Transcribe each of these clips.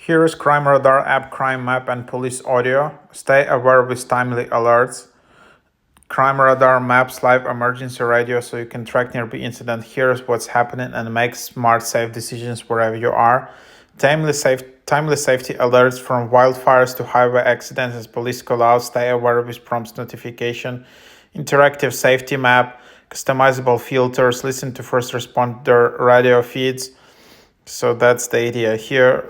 Here is Crimeradar App, Crime Map, and Police Audio. Stay aware with timely alerts. Crimeradar maps live emergency radio so you can track nearby incident. Here's what's happening and make smart, safe decisions wherever you are. Timely safety alerts from wildfires to highway accidents as police call out. Stay aware with prompt notification. Interactive safety map, customizable filters. Listen to first responder radio feeds. So that's the idea here.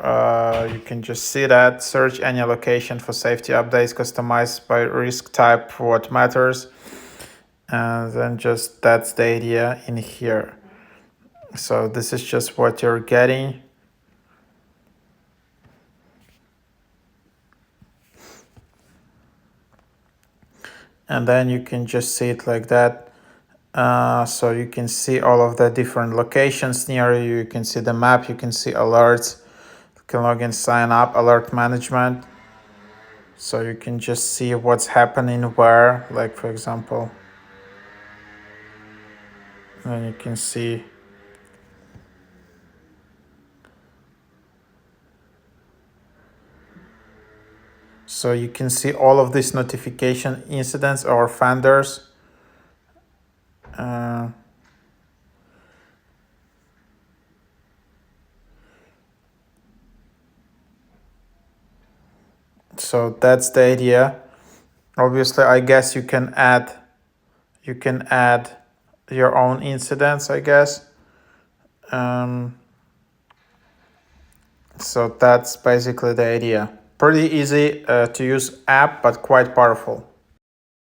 You can just see that. Search any location for safety updates, customized by risk type for what matters. And then just that's the idea in here. So this is just what you're getting. And then you can just see it like that. So you can see all of the different locations near you. You can see the map, you can see alerts. You can log in, sign up, alert management. So you can just see what's happening where, like for example, and you can see so you can see all of these notification incidents or offenders. So that's the idea. Obviously, I guess you can add your own incidents, I guess. So that's basically the idea. Pretty easy to use app, but quite powerful.